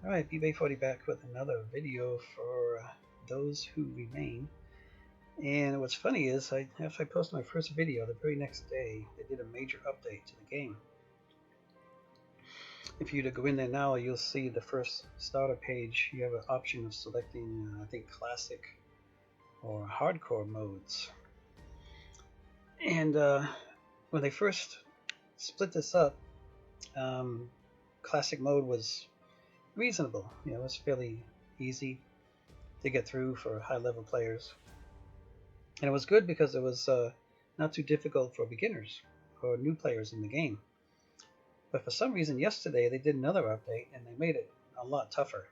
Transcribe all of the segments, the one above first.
Alright, BBay40 back with another video for those who remain. And what's funny is, after I posted my first video, the very next day, they did a major update to the game. If you to go in there now, you'll see the first starter page. You have an option of selecting, I think, classic or hardcore modes. And when they first split this up, classic mode was reasonable. You know, it was fairly easy to get through for high-level players. And it was good because it was not too difficult for beginners or new players in the game. But for some reason yesterday they did another update and they made it a lot tougher.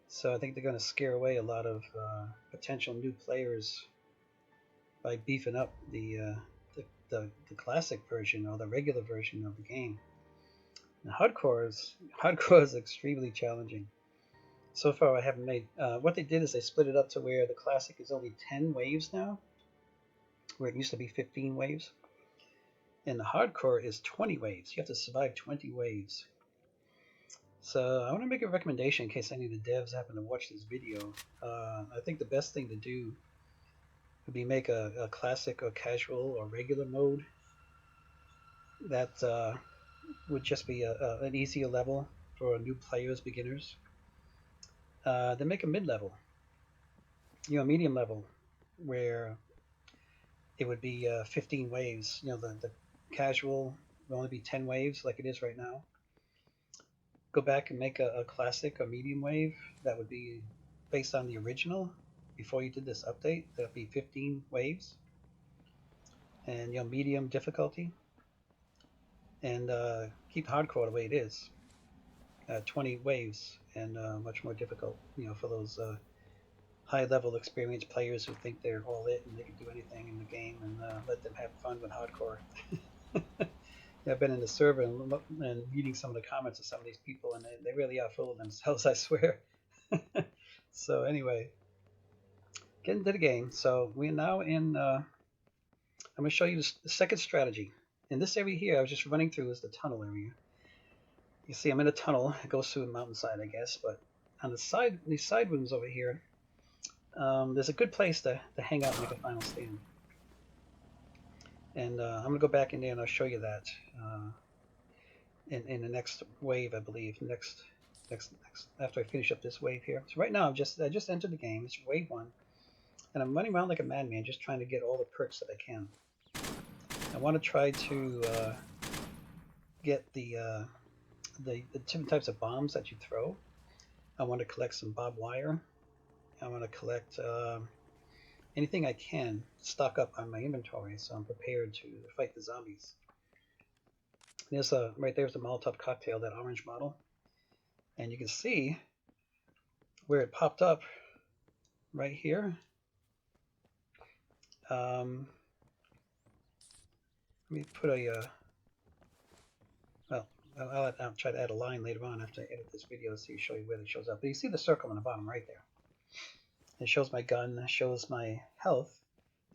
So I think they're going to scare away a lot of potential new players by beefing up the classic version or the regular version of the game. Now, hardcore is extremely challenging. So far I haven't made, what they did is they split it up to where the classic is only 10 waves now, where it used to be 15 waves. And the hardcore is 20 waves. You have to survive 20 waves. So I want to make a recommendation in case any of the devs happen to watch this video. I think the best thing to do would be make a classic or casual or regular mode that would just be an easier level for new players, beginners. Then make a mid-level, medium level, where it would be 15 waves. The casual will only be 10 waves like it is right now. Go back and make a classic or medium wave that would be based on the original before you did this update. That would be 15 waves, and medium difficulty, and keep hardcore the way it is, 20 waves, and much more difficult. For those high-level experienced players who think they're all it and they can do anything in the game, and let them have fun with hardcore. I've been in the server and reading some of the comments of some of these people, and they really are full of themselves, I swear. So anyway, get into the game. So we're now in, I'm going to show you the second strategy. In this area here, I was just running through, is the tunnel area. You see I'm in a tunnel. It goes through a mountainside, I guess, but on the side, these side rooms over here, there's a good place to hang out and make a final stand. And I'm going to go back in there and I'll show you that in the next wave, I believe. Next, after I finish up this wave here. So right now I just entered the game. It's wave 1, and I'm running around like a madman, just trying to get all the perks that I can. I want to try to get the different types of bombs that you throw. I want to collect some barbed wire. I want to collect anything I can, stock up on my inventory, so I'm prepared to fight the zombies. There's right there's the Molotov cocktail, that orange bottle, and you can see where it popped up right here. Let me put a well, I'll try to add a line later on after I edit this video to show you where it shows up. But you see the circle on the bottom right there. It shows my gun, it shows my health.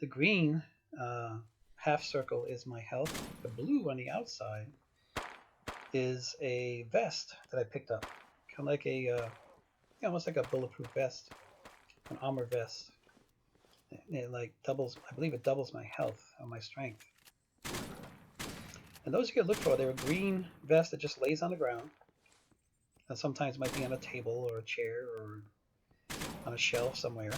The green half circle is my health. The blue on the outside is a vest that I picked up, kind of like a almost like a bulletproof vest, an armor vest. It like doubles, I believe it doubles my health or my strength. And those you can look for, they're a green vest that just lays on the ground. And sometimes it might be on a table or a chair or on a shelf somewhere.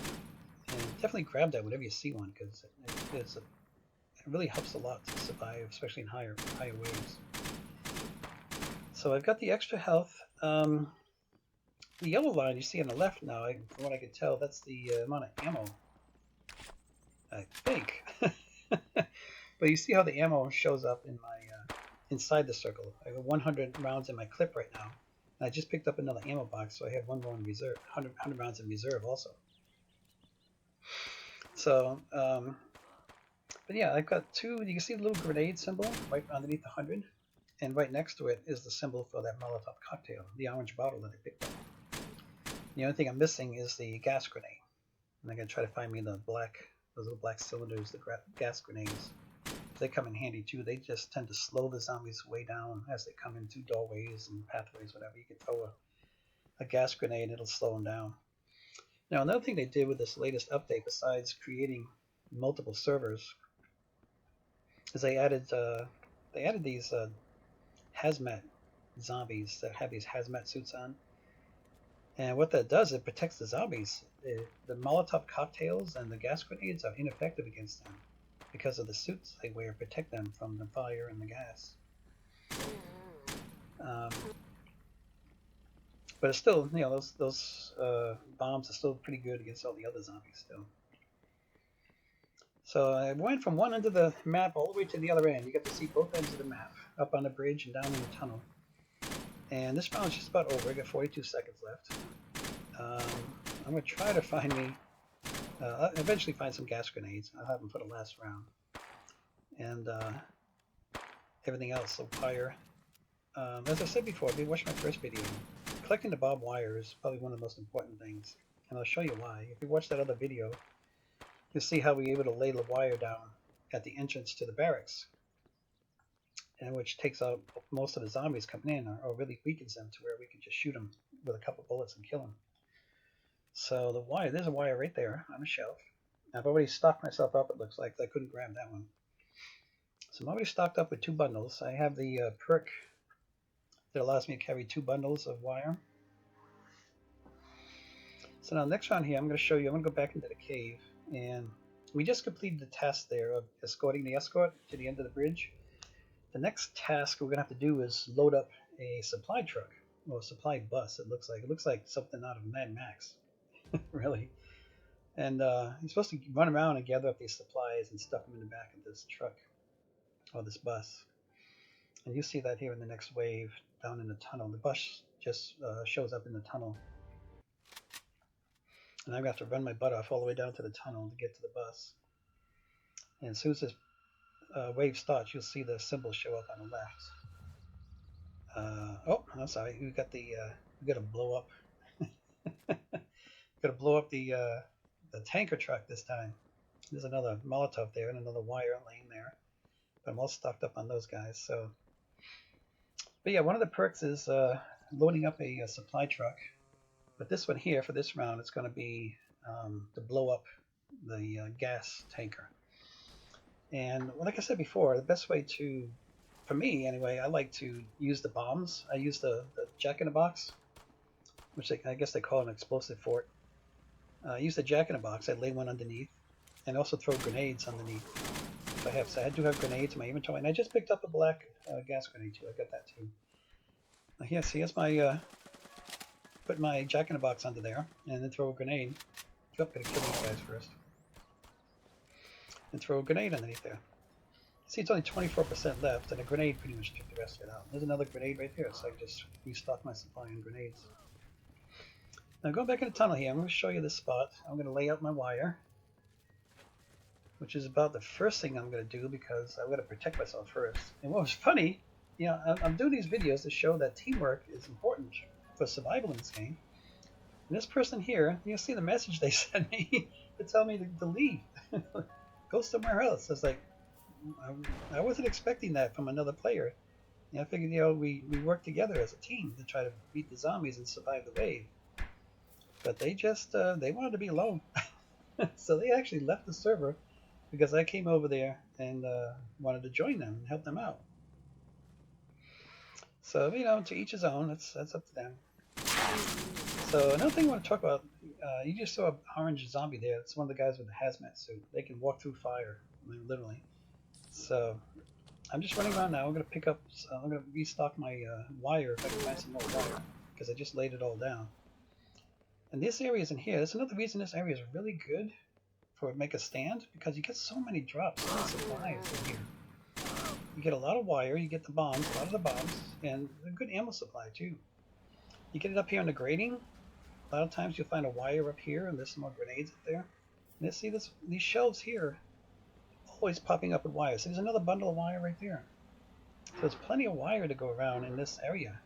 And definitely grab that whenever you see one, because it really helps a lot to survive, especially in higher waves. So I've got the extra health. The yellow line you see on the left now, from what I can tell, that's the amount of ammo, I think. But you see how the ammo shows up in my inside the circle. I have 100 rounds in my clip right now. And I just picked up another ammo box, so I have one more in reserve, 100 rounds in reserve also. So, but yeah, I've got two. You can see the little grenade symbol right underneath the 100. And right next to it is the symbol for that Molotov cocktail, the orange bottle that I picked up. The only thing I'm missing is the gas grenade. And I'm going to try to find me those little black cylinders, the gas grenades. They come in handy too. They just tend to slow the zombies way down as they come in through doorways and pathways, whatever. You can throw a gas grenade, it'll slow them down. Now, another thing they did with this latest update, besides creating multiple servers, is they added these hazmat zombies that have these hazmat suits on. And what that does, it protects the zombies. The Molotov cocktails and the gas grenades are ineffective against them because of the suits they wear protect them from the fire and the gas. But it's still, those bombs are still pretty good against all the other zombies still. So I went from one end of the map all the way to the other end. You get to see both ends of the map, up on the bridge and down in the tunnel. And this round's just about over. I got 42 seconds left. I'm going to try to find me, I'll eventually find some gas grenades. I'll have them for the last round. And everything else will fire. As I said before, if you watched my first video, collecting the barbed wire is probably one of the most important things. And I'll show you why. If you watch that other video, you'll see how we were able to lay the wire down at the entrance to the barracks, and which takes out most of the zombies coming in, or really weakens them to where we can just shoot them with a couple bullets and kill them. So the wire, there's a wire right there on the shelf. I've already stocked myself up, it looks like. I couldn't grab that one. So I'm already stocked up with 2 bundles. I have the perk that allows me to carry 2 bundles of wire. So now next round here, I'm going to show you, I'm going to go back into the cave, and we just completed the task there of escorting the escort to the end of the bridge. The next task we're going to have to do is load up a supply truck, or a supply bus, it looks like. It looks like something out of Mad Max, really. And you're supposed to run around and gather up these supplies and stuff them in the back of this truck, or this bus. And you see that here in the next wave, down in the tunnel. The bus just shows up in the tunnel. And I'm going to have to run my butt off all the way down to the tunnel to get to the bus. And as soon as this wave starts, you'll see the symbol show up on the left. Oh, I'm sorry. We got the we got to blow up. Got to blow up the tanker truck this time. There's another Molotov there and another wire laying there. But I'm all stocked up on those guys. So, but yeah, one of the perks is loading up a supply truck. But this one here for this round, it's going to be to blow up the gas tanker. And like I said before, the best way to, for me anyway, I like to use the bombs. I use the jack-in-the-box, which I guess they call an explosive fort. I use the jack-in-the-box. I lay one underneath, and also throw grenades underneath if I have. So I do have grenades in my inventory, and I just picked up a black gas grenade too. I got that too. Now here, see, here's my put my jack-in-the-box under there, and then throw a grenade. Oh, gotta kill these guys first. And throw a grenade underneath there. See, it's only 24% left, and a grenade pretty much took the rest of it out. There's another grenade right there, so I can just restock my supply on grenades. Now going back in the tunnel here, I'm going to show you this spot. I'm going to lay out my wire, which is about the first thing I'm going to do because I've got to protect myself first. And what was funny, I'm doing these videos to show that teamwork is important for survival in this game. And this person here, you'll see the message they sent me to tell me to leave. Go somewhere else. I was like, I wasn't expecting that from another player. I figured, we work together as a team to try to beat the zombies and survive the wave. But they just, they wanted to be alone. So they actually left the server because I came over there and wanted to join them and help them out. So, to each his own. That's up to them. So another thing I want to talk about, you just saw an orange zombie there. It's one of the guys with the hazmat suit. They can walk through fire, literally. So I'm just running around now. I'm going to restock my wire if I can find some more wire, because I just laid it all down. And this area is in here. That's another reason this area is really good for make a stand, because you get so many drops, so many supplies in here. You get a lot of wire, you get the bombs, a lot of the bombs, and a good ammo supply too. You get it up here on the grating. A lot of times you'll find a wire up here, and there's some more grenades up there. And see these shelves here, always popping up with wire. So there's another bundle of wire right there. So there's plenty of wire to go around in this area.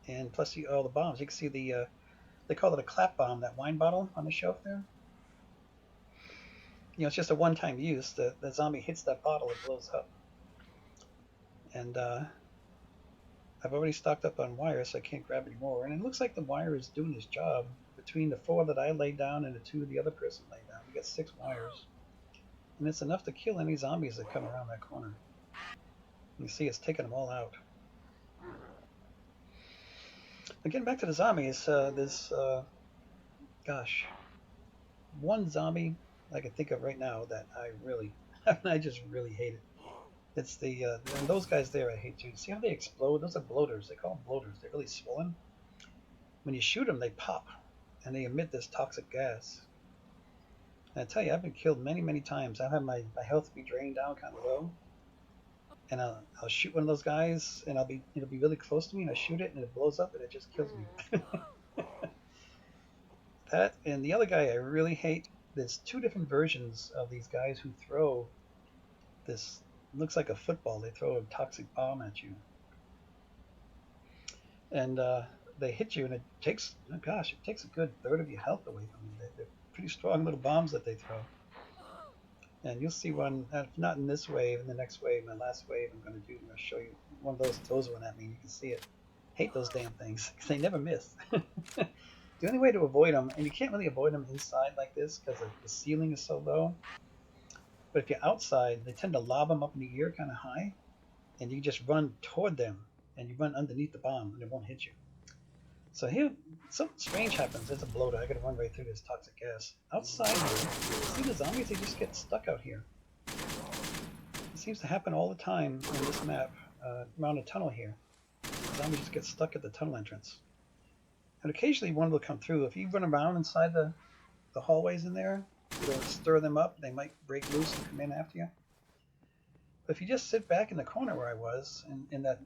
And plus all the bombs. You can see they call it a clap bomb, that wine bottle on the shelf there. It's just a one-time use. The zombie hits that bottle, it blows up. And I've I've already stocked up on wire, so I can't grab any more. And it looks like the wire is doing its job. Between the 4 that I laid down and the 2 the other person laid down, we got 6 wires. And it's enough to kill any zombies that come around that corner. You see it's taking them all out. Now getting back to the zombies, there's, gosh, one zombie I can think of right now that I really, I just really hate it. It's the, and those guys there I hate too. See how they explode? Those are bloaters. They call them bloaters. They're really swollen. When you shoot them, they pop, and they emit this toxic gas. And I tell you, I've been killed many, many times. I've had my health be drained down kind of low, and I'll shoot one of those guys, and it'll be really close to me, and I shoot it, and it blows up, and it just kills me. That and the other guy I really hate. There's 2 different versions of these guys who throw this. Looks like a football. They throw a toxic bomb at you, and they hit you, and it takes, oh gosh, it takes a good third of your health away from you. They're pretty strong little bombs that they throw. And you'll see one, if not in this wave, in the next wave, my last wave, I'm going to show you one of those throws one at me. You can see it. Hate those damn things because they never miss. The only way to avoid them, and you can't really avoid them inside like this because the ceiling is so low. But if you're outside, they tend to lob them up in the air kind of high, and you just run toward them, and you run underneath the bomb, and it won't hit you. So here, something strange happens. There's a bloater. I gotta run right through this toxic gas. Outside here, see the zombies? They just get stuck out here. It seems to happen all the time on this map, around a tunnel here. The zombies just get stuck at the tunnel entrance. And occasionally one will come through. If you run around inside the hallways in there, you'll stir them up. They might break loose and come in after you. But if you just sit back in the corner where I was, in that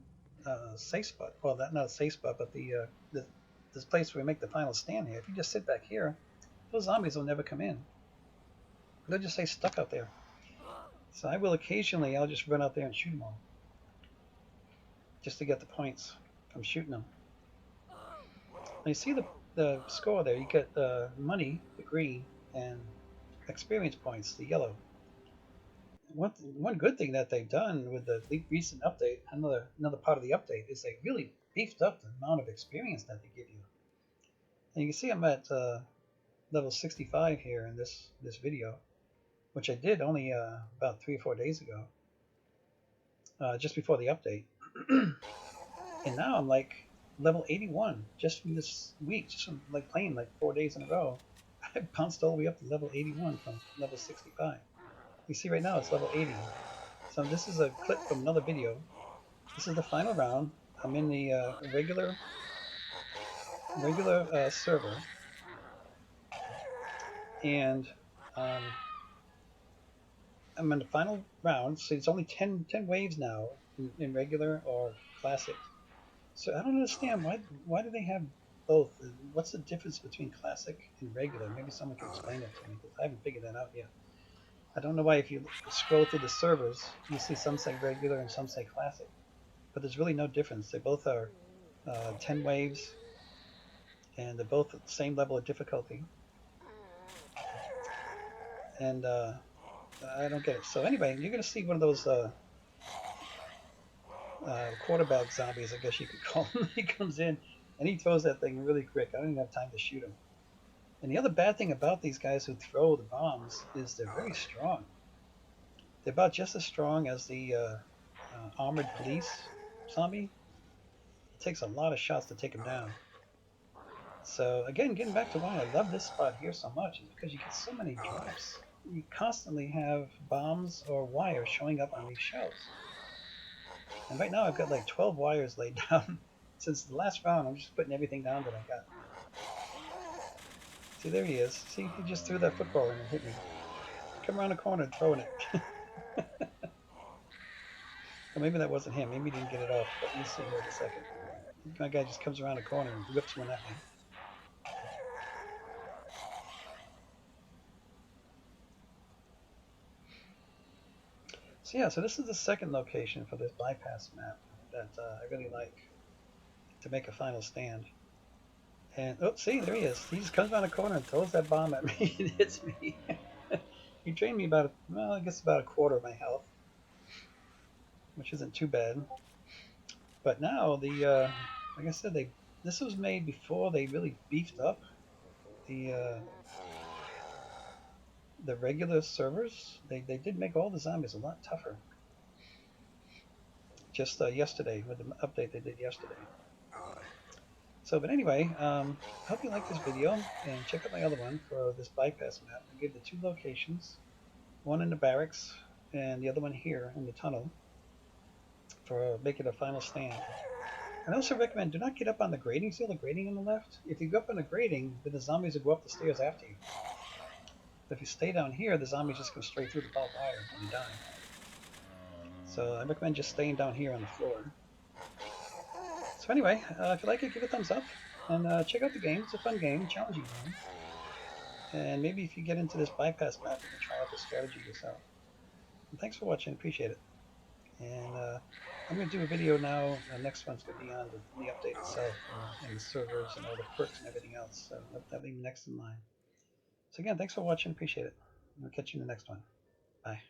safe spot, well, not a safe spot, but this place where we make the final stand here, if you just sit back here, those zombies will never come in. They'll just stay stuck out there. So I will occasionally, I'll just run out there and shoot them all. Just to get the points from shooting them. Now you see the score there. You get money, the green, and experience points, the yellow. One good thing that they've done with the recent update, another part of the update, is they really beefed up the amount of experience that they give you. And you can see I'm at level 65 here in this video, which I did only about 3 or 4 days ago, just before the update. And now I'm like level 81 just from this week, just from like playing like 4 days in a row. I bounced all the way up to level 81 from level 65. You see right now it's level 80. So this is a clip from another video. This is the final round. I'm in the regular server, and I'm in the final round. So it's only 10 waves now in regular or classic. So I don't understand why do they have both? What's the difference between classic and regular? Maybe someone can explain it to me, because I haven't figured that out yet. I don't know why if you scroll through the servers, you see some say regular and some say classic. But there's really no difference. They both are 10 waves, and they're both at the same level of difficulty. And I don't get it. So anyway, you're going to see one of those quarterback zombies, I guess you could call him. He comes in, and he throws that thing really quick. I don't even have time to shoot him. And the other bad thing about these guys who throw the bombs is they're very strong. They're about just as strong as the armored police zombie. It takes a lot of shots to take them down. So again, getting back to why I love this spot here so much is because you get so many drops. You constantly have bombs or wires showing up on these shelves. And right now I've got like 12 wires laid down. Since the last round, I'm just putting everything down that I got. See, there he is. See, he just threw that football in and hit me. Come around the corner and throwing it. Or maybe that wasn't him. Maybe he didn't get it off, but you'll see here in a second. My guy just comes around the corner and whips one at me. So yeah, so this is the second location for this bypass map that I really like to make a final stand. And, oh, see, there he is. He just comes around the corner and throws that bomb at me and hits me. He drained me about, well, I guess about a quarter of my health, which isn't too bad. But now like I said, this was made before they really beefed up the uh, the regular servers. They did make all the zombies a lot tougher. Just yesterday with the update they did yesterday. So, but anyway, I hope you like this video and check out my other one for this bypass map. I give the two locations, one in the barracks and the other one here in the tunnel for making a final stand. And I also recommend do not get up on the grating. See the grating on the left? If you go up on the grating, then the zombies will go up the stairs after you. But if you stay down here, the zombies just go straight through the barbed wire and you die. So I recommend just staying down here on the floor. So anyway, if you like it, give it a thumbs up. And check out the game. It's a fun game, challenging game. And maybe if you get into this bypass map, you can try out the strategy yourself. And thanks for watching. Appreciate it. And I'm going to do a video now. The next one's going to be on the update itself and the servers and all the perks and everything else. So that'll be next in line. So again, thanks for watching. Appreciate it. I'll catch you in the next one. Bye.